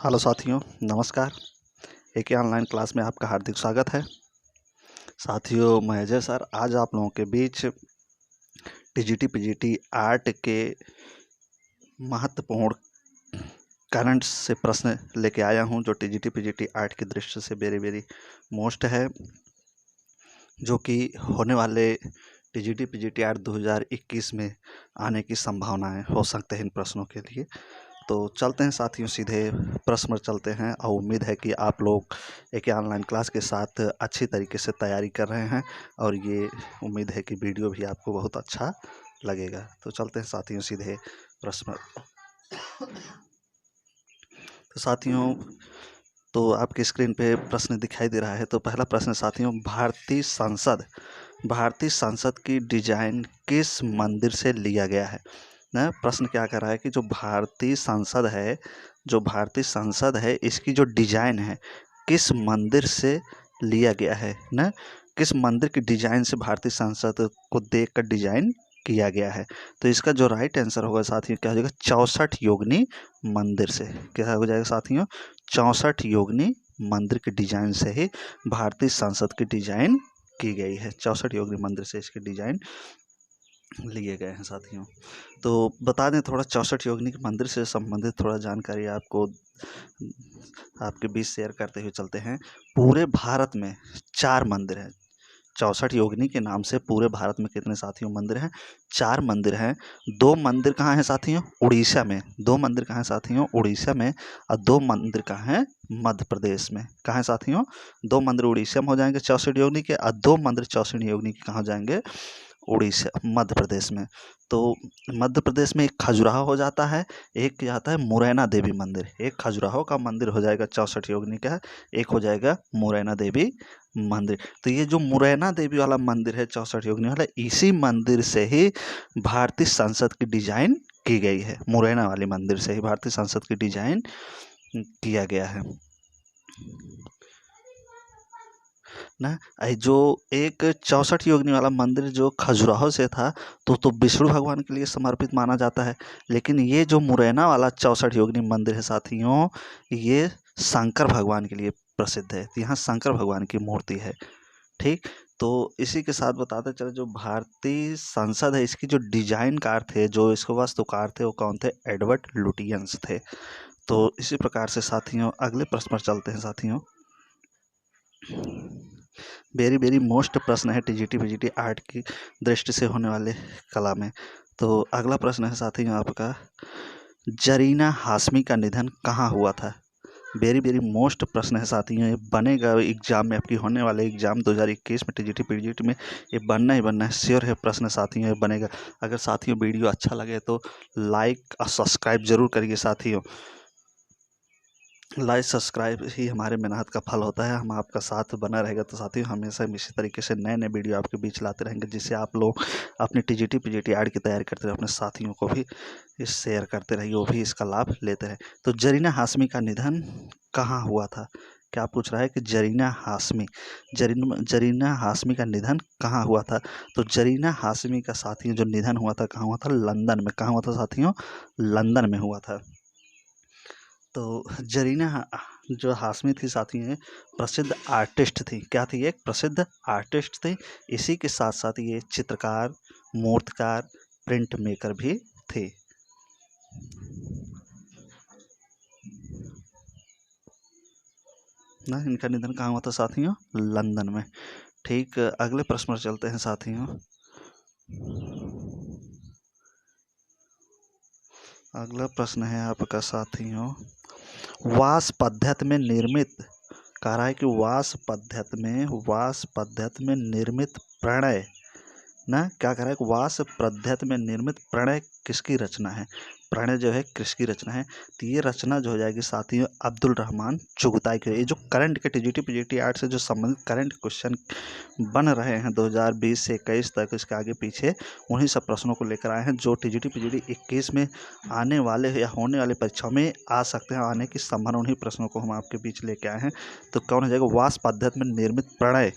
Hello साथियों, नमस्कार। एक ऑनलाइन क्लास में आपका हार्दिक स्वागत है। साथियों, मैं अजय सर आज आप लोगों के बीच टीजीटी पीजीटी आर्ट के महत्वपूर्ण करंट से प्रश्न लेके आया हूं, जो टीजीटी पीजीटी आर्ट की दृष्टि से वेरी मोस्ट है, जो कि होने वाले टीजीटी पीजीटी आर्ट 2021 में आने की संभावनाएं हो सकते हैं इन प्रश्नों के लिए। तो चलते हैं साथियों, सीधे प्रश्न पर चलते हैं और उम्मीद है कि आप लोग एक ऑनलाइन क्लास के साथ अच्छी तरीके से तैयारी कर रहे हैं और ये उम्मीद है कि वीडियो भी आपको बहुत अच्छा लगेगा। तो चलते हैं साथियों सीधे प्रश्न पर। तो साथियों, तो आपकी स्क्रीन पे प्रश्न दिखाई दे रहा है। तो पहला प्रश्न साथियों, भारतीय संसद की डिजाइन किस मंदिर से लिया गया है ना। प्रश्न क्या कर रहा है कि जो भारतीय संसद है इसकी जो डिजाइन है किस मंदिर से लिया गया है ना। किस मंदिर की डिजाइन से भारतीय संसद को देखकर डिजाइन किया गया है। तो इसका जो राइट आंसर होगा साथियों क्या हो जाएगा, 64 योगिनी मंदिर से। क्या हो जाएगा साथियों, 64 योगिनी मंदिर की डिजाइन से ही भारतीय संसद की डिजाइन की गई है। 64 योगिनी मंदिर से इसकी डिजाइन लिए गए हैं साथियों। तो बता दें थोड़ा 64 योगिनी के मंदिर से संबंधित थोड़ा जानकारी आपको आपके बीच शेयर करते हुए चलते हैं। पूरे भारत में 4 मंदिर हैं। 64 योगिनी के नाम से पूरे भारत में कितने साथियों मंदिर हैं, 4 मंदिर हैं। 2 मंदिर कहाँ हैं साथियों, उड़ीसा में। 2 मंदिर कहाँ हैं साथियों, उड़ीसा में। और 2 मंदिर कहाँ हैं, मध्य प्रदेश में। कहाँ हैं साथियों, 2 मंदिर उड़ीसा में हो जाएंगे 64 योगिनी के, और 2 मंदिर 64 योगिनी के कहाँ हो जाएंगे, उड़ीसा मध्य प्रदेश में। तो मध्य प्रदेश में एक खजुराहो हो जाता है, एक जाता है मुरैना देवी मंदिर। एक खजुराहो का मंदिर हो जाएगा 64 योगिनी का, एक हो जाएगा मुरैना देवी मंदिर। तो ये जो मुरैना देवी वाला मंदिर है 64 योगिनी वाला, इसी मंदिर से ही भारतीय संसद की डिजाइन की गई है। मुरैना वाले मंदिर से ही भारतीय संसद की डिजाइन किया गया है ना। जो एक 64 योगिनी वाला मंदिर जो खजुराहो से था तो विष्णु भगवान के लिए समर्पित माना जाता है। लेकिन ये जो मुरैना वाला 64 योगिनी मंदिर है साथियों, ये शंकर भगवान के लिए प्रसिद्ध है। यहाँ शंकर भगवान की मूर्ति है। ठीक, तो इसी के साथ बताते चले, जो भारतीय संसद है इसकी जो डिजाइनकार थे, जो इसके वास्तुकार थे, वो कौन थे, एडवर्ड लुटियंस थे। तो इसी प्रकार से साथियों अगले प्रश्न पर चलते हैं साथियों। वेरी मोस्ट प्रश्न है टीजीटी पीजीटी आर्ट की दृष्टि से होने वाले कला में। तो अगला प्रश्न है साथियों आपका, जरीना हाशमी का निधन कहाँ हुआ था। वेरी मोस्ट प्रश्न है साथियों, ये बनेगा एग्जाम में, आपकी होने वाले एग्जाम 2021 में टीजीटी पीजीटी में ये बनना ही बनना है, श्योर है प्रश्न साथियों, ये बनेगा। अगर साथियों वीडियो अच्छा लगे तो लाइक और सब्सक्राइब जरूर करिए साथियों। लाइक सब्सक्राइब ही हमारे मेहनत का फल होता है। हम आपका साथ बना रहेगा तो साथियों हमेशा इसी तरीके से नए वीडियो आपके बीच लाते रहेंगे, जिससे आप लोग अपनी टीजीटी पीजीटी आर्ट की तैयारी करते रहे, अपने साथियों को भी इस शेयर करते रहिए, वो भी इसका लाभ लेते रहे। तो जरीना हाशमी का निधन कहाँ हुआ था। क्या पूछ रहा है कि जरीना हाशमी का निधन कहाँ हुआ था। तो जरीना हाशमी का साथियों जो निधन हुआ था कहाँ हुआ था, लंदन में। कहाँ हुआ था साथियों, लंदन में हुआ था। तो जरीना जो हाशमी थी साथी हैं, प्रसिद्ध आर्टिस्ट थी। क्या थी, एक प्रसिद्ध आर्टिस्ट थी। इसी के साथ साथ ये चित्रकार, मूर्तिकार, प्रिंट मेकर भी थे ना। इनका निधन कहाँ हुआ था साथियों, लंदन में। ठीक, अगले प्रश्न पर चलते हैं साथियों। अगला प्रश्न है आपका साथियों, वास पद्धति में निर्मित, कह रहा है कि वास पद्धति में निर्मित प्रणय ना। क्या कह रहा है कि वास पद्धति में निर्मित प्रणय किसकी रचना है। प्रणय जो है किसकी रचना है। तो ये रचना जो हो जाएगी साथियों अब्दुल रहमान चुगताई की। ये जो करंट के टीजीटी पीजीटी आर्ट से जो संबंधित करंट क्वेश्चन बन रहे हैं 2020 से 21 तक, इसके आगे पीछे उन्हीं सब प्रश्नों को लेकर आए हैं, जो टीजीटी पीजीटी 21 में आने वाले या होने वाले परीक्षाओं में आ सकते हैं। आने की संभावना, उन्हीं प्रश्नों को हम आपके बीच लेके आए हैं। तो कौन हो जाएगा, वास पद्धति में निर्मित प्रणय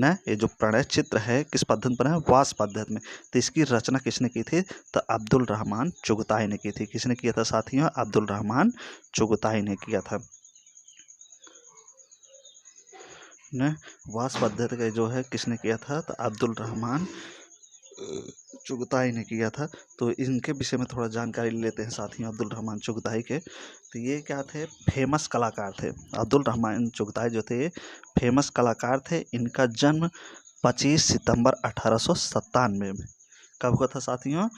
ना, ये जो प्रणय चित्र है किस पद्धति पर है, वास पद्धति में। तो इसकी रचना किसने की थी, तो अब्दुल रहमान चुगताई ने की थी। किसने किया था साथियों, अब्दुल रहमान चुगताई ने किया था ना। वास पद्धति का जो है किसने किया था, तो अब्दुल रहमान चुगताई ने किया था। तो इनके विषय में थोड़ा जानकारी लेते हैं साथियों, अब्दुल रहमान चुगताई के। तो ये क्या थे, फेमस कलाकार थे। अब्दुल रहमान चुगताई जो थे फेमस कलाकार थे। इनका जन्म 25 सितंबर 1897 में कब हुआ था साथियों,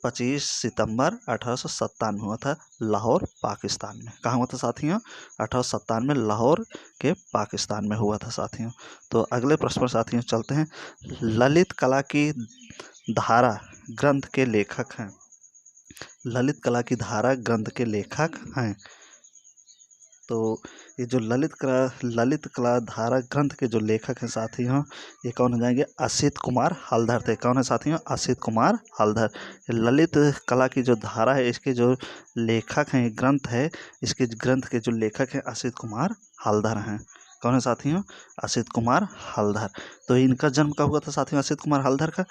25 सितंबर 1897 हुआ था, लाहौर पाकिस्तान में। कहाँ हुआ था साथियों, 1897 में लाहौर के पाकिस्तान में हुआ था साथियों। तो अगले प्रश्न पर साथियों चलते हैं। ललित कला की धारा ग्रंथ के लेखक हैं। ललित कला की धारा ग्रंथ के लेखक हैं। तो ये जो ललित कला धारा ग्रंथ के जो लेखक हैं साथियों, ये कौन हो जाएंगे, असित कुमार हलधर थे। कौन है साथियों, असित कुमार हलधर। ललित कला की जो धारा है इसके जो लेखक हैं, ग्रंथ है, इसके ग्रंथ के जो लेखक हैं असित कुमार हलधर हैं। कौन है साथियों, असित कुमार हलधर। तो इनका जन्म कब हुआ था साथियों, असित कुमार हलधर का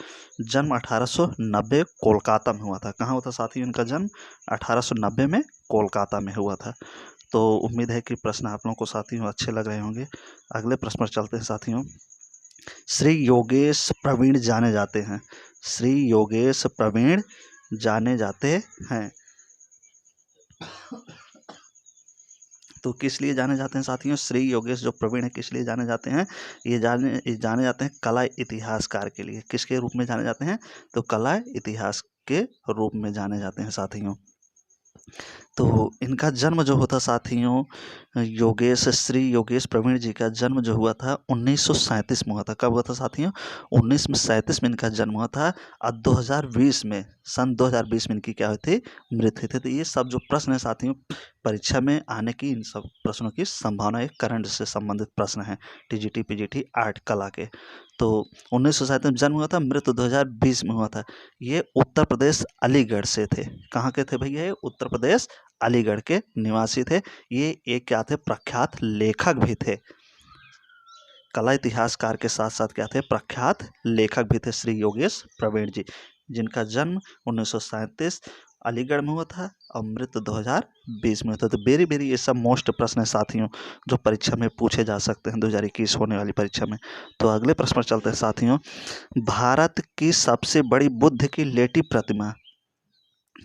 जन्म 1890 कोलकाता में हुआ था। कहाँ हुआ था साथियों इनका जन्म, 1890 में कोलकाता में हुआ था। तो उम्मीद है कि प्रश्न आप लोगों को साथियों अच्छे लग रहे होंगे। अगले प्रश्न पर चलते हैं साथियों। श्री योगेश प्रवीण जाने जाते हैं। श्री योगेश प्रवीण जाने जाते हैं तो किस लिए जाने जाते हैं साथियों, श्री योगेश जो प्रवीण है किस लिए जाने जाते हैं, ये जाने जाते हैं कला इतिहासकार के लिए। किसके रूप में जाने जाते हैं, तो कला इतिहास के रूप में जाने जाते हैं साथियों। तो इनका जन्म जो होता साथियों, श्री योगेश प्रवीण जी का जन्म जो हुआ था 1937 में हुआ था। कब हुआ था साथियों, 1937 में इनका जन्म हुआ था। और 2020 में, सन 2020 में इनकी क्या हुई थी, मृत्यु हुई थी। तो ये सब जो प्रश्न है साथियों परीक्षा में आने की, इन सब प्रश्नों की संभावना है, करंट से संबंधित प्रश्न है, टीजीटी पीजीटी आर्ट कला के। तो 1937 में जन्म हुआ था, मृत्यु 2020 में हुआ था। ये उत्तर प्रदेश अलीगढ़ से थे। कहाँ के थे भैया, ये उत्तर प्रदेश अलीगढ़ के निवासी थे। ये एक क्या थे, प्रख्यात लेखक भी थे। कला इतिहासकार के साथ साथ क्या थे, प्रख्यात लेखक भी थे श्री योगेश प्रवीण जी, जिनका जन्म 1937 अलीगढ़ में हुआ था और मृत्यु 2020 में हुआ था। तो बेरी बेरी ये सब मोस्ट प्रश्न है साथियों जो परीक्षा में पूछे जा सकते हैं 2021 होने वाली परीक्षा में। तो अगले प्रश्न पर चलते हैं साथियों। भारत की सबसे बड़ी बुद्ध की लेटी प्रतिमा,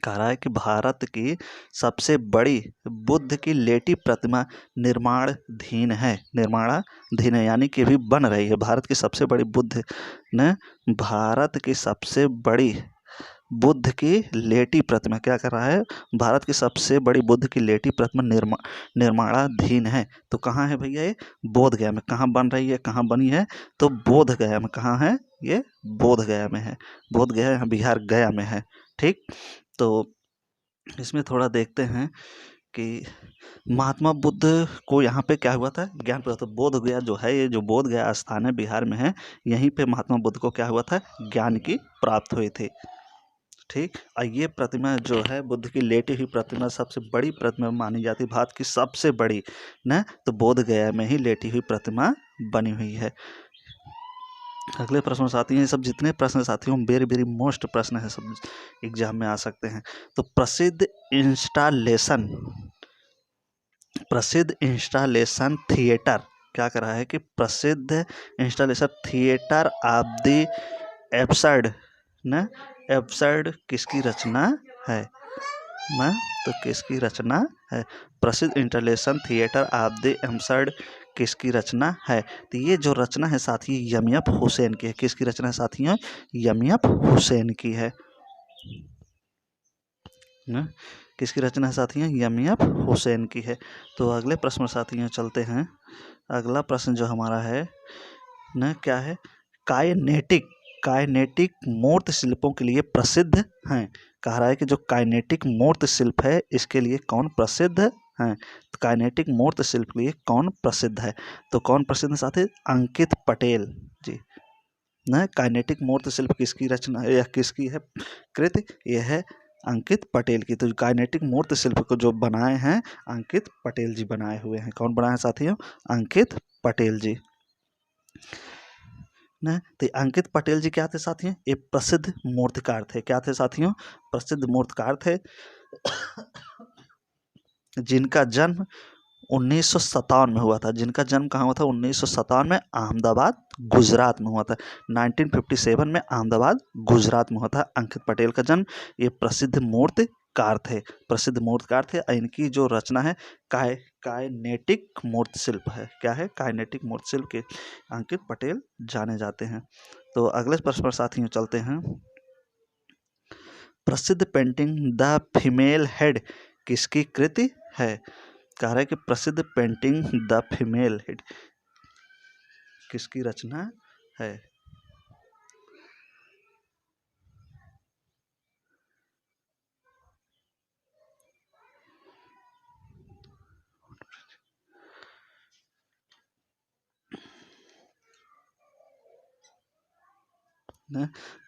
कह रहा है कि भारत की सबसे बड़ी बुद्ध की लेटी प्रतिमा निर्माणाधीन है, यानी कि अभी बन रही है। भारत की सबसे बड़ी बुद्ध ने भारत की सबसे बड़ी बुद्ध की लेटी प्रतिमा क्या कर रहा है, भारत की सबसे बड़ी बुद्ध की लेटी प्रतिमा निर्माणाधीन है। तो कहाँ है भैया, ये बोध गया में। कहाँ बन रही है, कहाँ बनी है, तो बोध गया में। कहाँ है ये, बोध गया में है। बोध गया यहाँ बिहार गया में है। ठीक, तो इसमें थोड़ा देखते हैं कि महात्मा बुद्ध को यहाँ पे क्या हुआ था, ज्ञान प्राप्त। बोध गया जो है, ये जो बोध गया स्थान है बिहार में है, यहीं पे महात्मा बुद्ध को क्या हुआ था, ज्ञान की प्राप्त हुई थी। ठीक, और ये प्रतिमा जो है बुद्ध की लेटी हुई प्रतिमा सबसे बड़ी प्रतिमा मानी जाती है, भारत की सबसे बड़ी ना। तो बोध गया में ही लेटी हुई प्रतिमा बनी हुई है। अगले प्रश्न साथी हैं, सब जितने प्रश्न साथियों वेरी वेरी मोस्ट प्रश्न है, सब एग्जाम में आ सकते हैं। तो प्रसिद्ध इंस्टॉलेशन थिएटर क्या कर रहा है कि प्रसिद्ध installation theatre of the absurd ना, एब्सर्ड किसकी रचना है ना, तो किसकी रचना है, प्रसिद्ध installation theatre of the absurd किसकी रचना है। तो ये जो रचना है साथी यमियत हुसैन की है। किसकी रचना है साथियों, यमियत हुसैन की है ना। किसकी रचना है साथियों, यमियत हुसैन की है। तो अगले प्रश्न साथियों चलते हैं। अगला प्रश्न जो हमारा है ना, क्या है, काइनेटिक मूर्त शिल्पों के लिए प्रसिद्ध हैं। कह रहा है कि जो काइनेटिक मूर्त शिल्प है इसके लिए कौन प्रसिद्ध है, तो काइनेटिक मूर्त शिल्प के लिए कौन प्रसिद्ध है, तो कौन प्रसिद्ध है साथी, अंकित पटेल जी ना। काइनेटिक मूर्त शिल्प किसकी रचना है या किसकी है कृत, यह है अंकित पटेल की। तो काइनेटिक मूर्त शिल्प को जो बनाए हैं अंकित पटेल जी बनाए हुए हैं। कौन बनाए हैं साथियों, अंकित पटेल जी। ना। तो अंकित पटेल जी क्या थे साथियों, ये प्रसिद्ध मूर्तिकार थे। क्या थे साथियों, प्रसिद्ध मूर्तिकार थे, जिनका जन्म 1957 में हुआ था। जिनका जन्म कहाँ हुआ था, 1957 में अहमदाबाद गुजरात में हुआ था। 1957 में अहमदाबाद गुजरात में हुआ था अंकित पटेल का जन्म। ये प्रसिद्ध मूर्तिकार थे, प्रसिद्ध मूर्तिकार थे। इनकी जो रचना है काइनेटिक मूर्तिशिल्प है। क्या है, काइनेटिक मूर्तिशिल्प के अंकित पटेल जाने जाते हैं। तो अगले प्रश्न पर साथियों चलते हैं। प्रसिद्ध पेंटिंग द फीमेल हेड किसकी कृति है। कह रहा है कि प्रसिद्ध पेंटिंग द फीमेल हेड किसकी रचना है।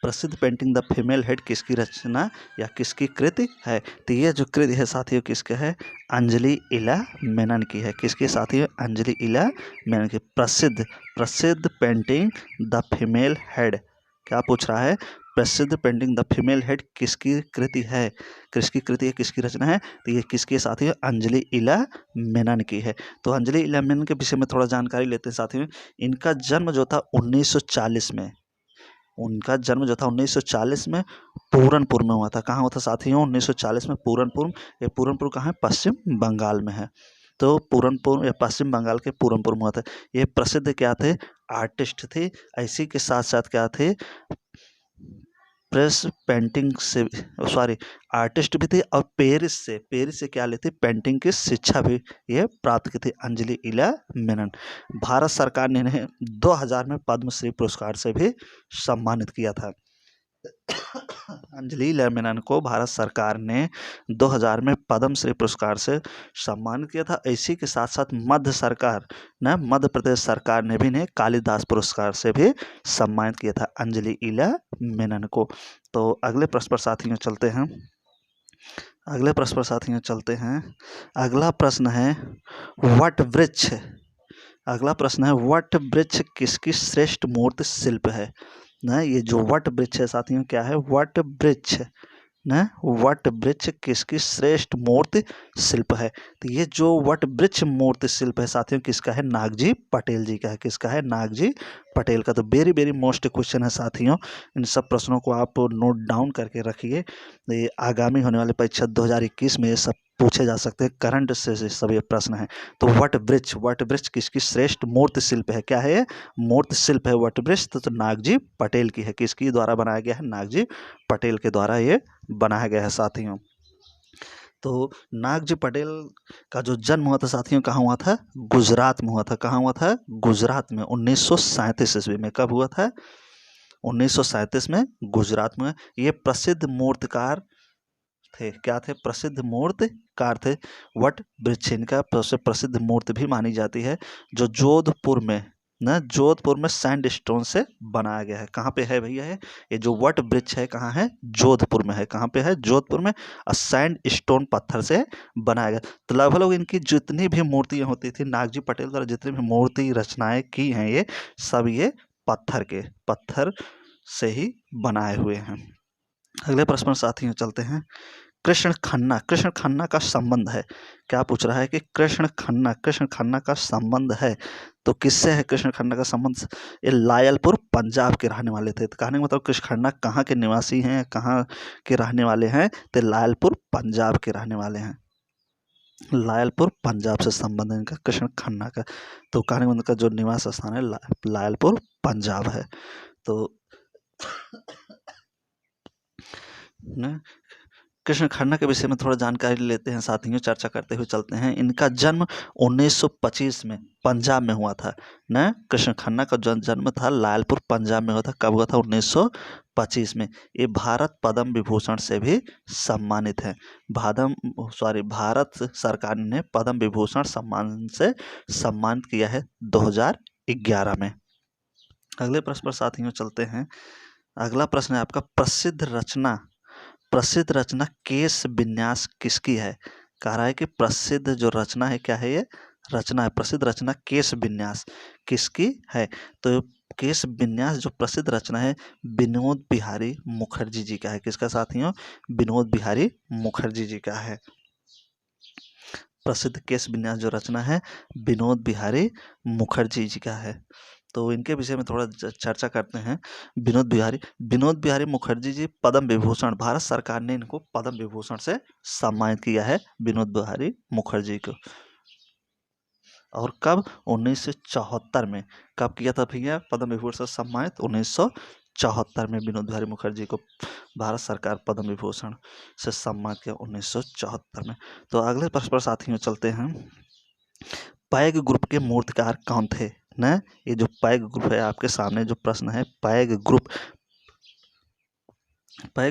प्रसिद्ध पेंटिंग द फीमेल हेड किसकी रचना या किसकी कृति है। तो ये जो कृति है साथियों किसके है, अंजलि इला मेनन की है। किसकी साथियों, अंजलि इला मेनन की। प्रसिद्ध पेंटिंग द फीमेल हेड, क्या पूछ रहा है, प्रसिद्ध पेंटिंग द फीमेल हेड किसकी कृति है, किसकी कृति है, किसकी रचना है। तो ये किसकी साथियों, अंजलि इला मेनन की है। तो अंजलि इला मेनन के विषय में थोड़ा जानकारी लेते हैं साथियों। इनका जन्म जो था 1940 में, उनका जन्म जो था 1940 में पूरनपुर में हुआ था। कहाँ हुआ था साथियों, 1940 में पूरनपुर। ये पूरनपुर कहाँ है, पश्चिम बंगाल में है। तो पूरनपुर या पश्चिम बंगाल के पूरनपुर में हुआ था। ये प्रसिद्ध क्या थे, आर्टिस्ट थे। इसी के साथ साथ क्या थे, प्रेस पेंटिंग से, सॉरी, आर्टिस्ट भी थे। और पेरिस से क्या लेते, पेंटिंग की शिक्षा भी ये प्राप्त की थी अंजलि इला मेनन। भारत सरकार ने इन्हें 2000 में पद्मश्री पुरस्कार से भी सम्मानित किया था। अंजलि इला मेनन को भारत सरकार ने 2000 में पद्मश्री पुरस्कार से सम्मानित किया था। इसी के साथ साथ मध्य प्रदेश सरकार ने भी इन्हें कालिदास पुरस्कार से भी सम्मानित किया था अंजलि इला मेनन को। तो अगले प्रश्न पर साथियों चलते हैं। अगला प्रश्न है वट वृक्ष। अगला प्रश्न है वट वृक्ष किसकी श्रेष्ठ मूर्ति शिल्प है ना। ये जो वट वृक्ष है साथियों, क्या है, वट वृक्ष न, वट वृक्ष किसकी श्रेष्ठ मूर्ति शिल्प है। तो ये जो वट वृक्ष मूर्ति शिल्प है साथियों किसका है, नागजी पटेल जी का है। किसका है, नागजी पटेल का। तो वेरी वेरी मोस्ट क्वेश्चन है साथियों। इन सब प्रश्नों को आप नोट डाउन करके रखिए। ये आगामी होने वाले परीक्षा 2021 में ये सब पूछे जा सकते हैं, करंट से सब ये प्रश्न है। तो वट वृक्ष किसकी श्रेष्ठ मूर्ति शिल्प है। क्या है ये, मूर्ति शिल्प है वट वृक्ष। तो नागजी पटेल की है। किसकी द्वारा बनाया गया है, नागजी पटेल के द्वारा ये बनाया गया है साथियों। तो नागजी पटेल का जो जन्म हुआ था साथियों, कहाँ हुआ था, गुजरात में हुआ था। कहाँ हुआ था, गुजरात में 1937 ईस्वी में। कब हुआ था, 1937 में गुजरात में। ये प्रसिद्ध मूर्तिकार थे। क्या थे, प्रसिद्ध मूर्तिकार थे। वट वृक्ष इनका सबसे प्रसिद्ध मूर्ति भी मानी जाती है, जो जोधपुर में सैंडस्टोन से बनाया गया है। कहाँ पे है भैया, है ये जो वट वृक्ष है, कहाँ है, जोधपुर में है। कहाँ पे है, जोधपुर में। और सैंडस्टोन पत्थर से बनाया गया। तो लगभग इनकी जितनी भी मूर्तियाँ होती थी, नागजी पटेल द्वारा जितनी भी मूर्ति रचनाएं की हैं, ये सब ये पत्थर से ही बनाए हुए हैं। अगले प्रश्न पर साथियों चलते हैं। कृष्ण खन्ना का संबंध है। क्या पूछ रहा है कि कृष्ण खन्ना का संबंध है। तो किससे है कृष्ण खन्ना का संबंध, ये लायलपुर पंजाब के रहने वाले थे। तो कहने का मतलब कृष्ण खन्ना कहाँ के निवासी हैं, कहाँ के रहने वाले हैं, तो लायलपुर पंजाब के रहने वाले हैं। लायलपुर पंजाब से संबंध है इनका कृष्ण खन्ना का। तो कहने का मतलब का जो निवास स्थान है लायलपुर पंजाब है। तो कृष्ण खन्ना के विषय में थोड़ा जानकारी लेते हैं साथियों, चर्चा करते हुए चलते हैं। इनका जन्म 1925 में पंजाब में हुआ था न। कृष्ण खन्ना का जो जन्म था लायलपुर पंजाब में हुआ था। कब हुआ था, 1925 में। ये भारत पद्म विभूषण से भी सम्मानित है। भारत सरकार ने पद्म विभूषण सम्मान से सम्मानित किया है 2011 में। अगले प्रश्न पर साथियों चलते हैं। अगला प्रश्न है आपका, प्रसिद्ध रचना केश विन्यास किसकी है। कह रहा है कि प्रसिद्ध जो रचना है, क्या है ये रचना है, प्रसिद्ध रचना केश विन्यास किसकी है। तो केश विन्यास जो प्रसिद्ध रचना है विनोद बिहारी मुखर्जी जी का है। किसका साथियों? विनोद बिहारी मुखर्जी जी का है। प्रसिद्ध केश विन्यास जो रचना है विनोद बिहारी मुखर्जी जी का है। तो इनके विषय में थोड़ा चर्चा करते हैं। विनोद बिहारी मुखर्जी जी पद्म विभूषण, भारत सरकार ने इनको पद्म विभूषण से सम्मानित किया है विनोद बिहारी मुखर्जी को। और कब? 1974 में। कब किया था भैया पद्म विभूषण से सम्मानित? 1974 में विनोद बिहारी मुखर्जी को भारत सरकार पद्म विभूषण से सम्मानित किया 1974 में। तो अगले प्रश्न पर साथियों चलते हैं। पैग ग्रुप के मूर्तिकार कौन थे? न ये जो पैग ग्रुप है आपके सामने जो प्रश्न है, पैग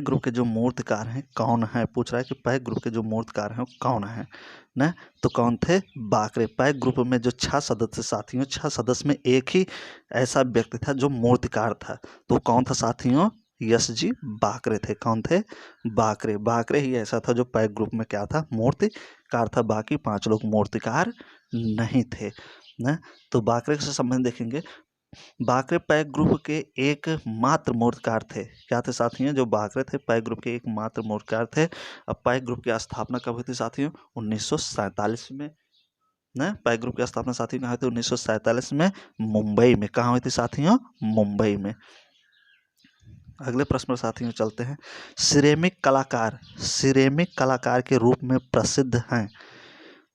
ग्रुप के जो मूर्तिकार हैं कौन है, पूछ रहा है कि पैग ग्रुप के जो मूर्तिकार हैं कौन है न? तो कौन थे? बाकरे। पैग ग्रुप में जो 6 सदस्य साथियों, 6 सदस्य में एक ही ऐसा व्यक्ति था जो मूर्तिकार था। तो कौन था साथियों? यश जी बाकरे थे। कौन थे? बाकरे। बाकरे ही ऐसा था जो पैग ग्रुप में क्या था? मूर्तिकार था। बाकी 5 लोग मूर्तिकार नहीं थे न। तो बाकरे से संबंध देखेंगे। बाकरे पैग ग्रुप के एक मात्र मूर्तिकार थे। क्या थे साथियों? जो बाकरे थे पैग ग्रुप के एक मात्र मूर्तिकार थे। अब पैग ग्रुप की स्थापना कब हुई थी साथियों? 1947 में न। पैग ग्रुप की स्थापना साथियों कहाँ हुई थी? 1947 में मुंबई में। कहाँ हुई थी साथियों? मुंबई में। अगले प्रश्न पर साथियों चलते हैं। सिरेमिक कलाकार के रूप में प्रसिद्ध हैं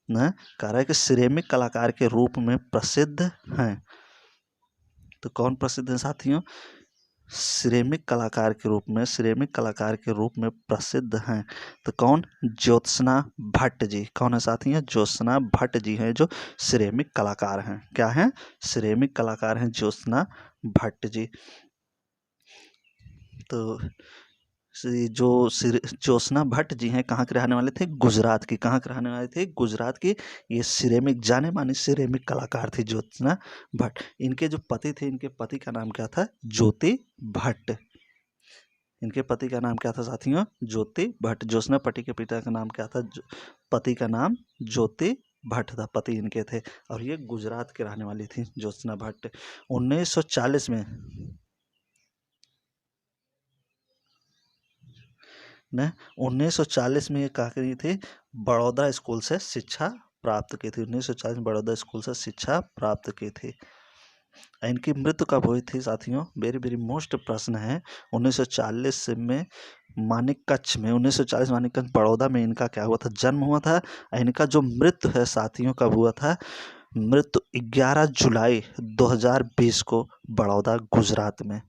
न। कह रहा है कि सिरेमिक कलाकार के रूप में प्रसिद्ध हैं। तो कौन प्रसिद्ध है साथियों? सिरेमिक कलाकार के रूप में प्रसिद्ध हैं। तो कौन? ज्योत्सना भट्ट जी। कौन है साथियों? ज्योत्सना भट्ट जी हैं जो सिरेमिक कलाकार हैं। क्या हैं? सिरेमिक कलाकार हैं ज्योत्सना भट्ट जी। तो जो ज्योत्सना भट्ट जी हैं कहाँ के रहने वाले थे? गुजरात की। कहाँ के रहने वाले थे? गुजरात की। ये सिरेमिक, जाने मानी सिरेमिक कलाकार थी ज्योत्सना भट्ट। इनके जो पति थे, इनके पति का नाम क्या था? ज्योति भट्ट। इनके पति का नाम क्या था साथियों? ज्योति भट्ट। ज्योत्सना भट्ट के पिता का नाम क्या था? पति का नाम ज्योति भट्ट था, पति इनके थे। और ये गुजरात के रहने वाली थी ज्योत्सना भट्ट। 1940 में ने 1940 में ये क्या करी थी? बड़ौदा स्कूल से शिक्षा प्राप्त की थी। 1940 में बड़ौदा स्कूल से शिक्षा प्राप्त की थी। इनकी मृत्यु कब हुई थी साथियों? वेरी वेरी मोस्ट प्रश्न है। 1940 में मानिककच्छ में, 1940 मानिककच्छ बड़ौदा में इनका क्या हुआ था? जन्म हुआ था। इनका जो मृत्यु है साथियों कब हुआ था? मृत्यु 11 जुलाई 2020 को बड़ौदा गुजरात में।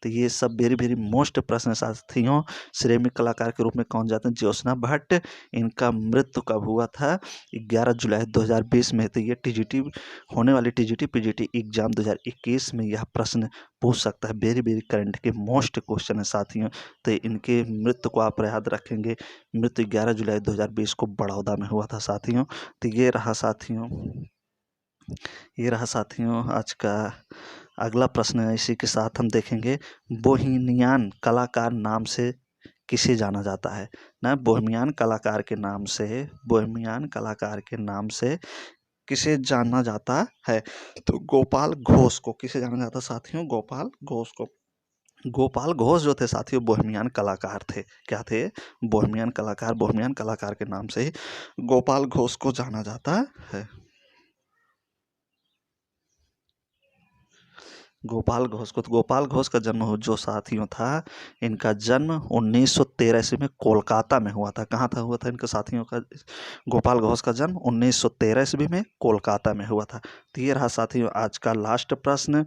तो ये सब वेरी वेरी मोस्ट प्रश्न साथियों। सिरेमिक कलाकार के रूप में कौन जाते हैं? ज्योत्सना भट्ट। इनका मृत्यु कब हुआ था? 11 जुलाई 2020 में। तो ये टीजीटी होने वाली टीजीटी पीजीटी एग्जाम 2021 में यह प्रश्न पूछ सकता है। वेरी वेरी करंट के मोस्ट क्वेश्चन है साथियों। तो इनके मृत्यु को आप याद रखेंगे। मृत्यु 11 जुलाई 2020 को बड़ौदा में हुआ था साथियों। तो ये रहा साथियों आज का अगला प्रश्न है। इसी के साथ हम देखेंगे बोहेमियन कलाकार नाम से किसे जाना जाता है ना? बोहेमियन कलाकार के नाम से किसे जाना जाता है? तो गोपाल घोष को किसे जाना जाता साथियों? गोपाल घोष को। गोपाल घोष जो थे साथियों बोहेमियन कलाकार थे। क्या थे? बोहेमियन कलाकार के नाम से ही गोपाल घोष को जाना जाता है। गोपाल घोष का जन्म जो साथियों था, इनका जन्म 1913 ईस्वी में कोलकाता में हुआ था। कहाँ था हुआ था इनके साथियों का? गोपाल घोष का जन्म 1913 ईस्वी में कोलकाता में हुआ था। तो ये रहा साथियों आज का लास्ट प्रश्न।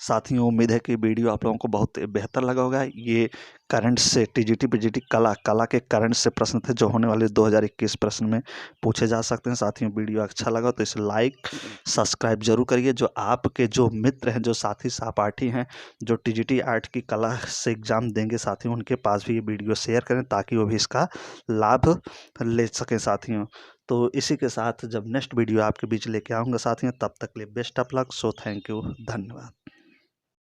साथियों उम्मीद है कि वीडियो आप लोगों को बहुत बेहतर लगा होगा। ये करंट से टीजीटी पीजीटी कला के करंट से प्रश्न थे जो होने वाले 2021 प्रश्न में पूछे जा सकते हैं। साथियों वीडियो अच्छा लगा तो इसे लाइक सब्सक्राइब जरूर करिए। जो आपके जो मित्र हैं, जो साथी सहपाठी हैं, जो टीजीटी आर्ट की कला से एग्जाम देंगे साथियों, उनके पास भी ये वीडियो शेयर करें ताकि वो भी इसका लाभ ले सकें साथियों। तो इसी के साथ जब नेक्स्ट वीडियो आपके बीच लेके आऊँगा साथियों, तब तक के लिए best of luck. So thank you, धन्यवाद।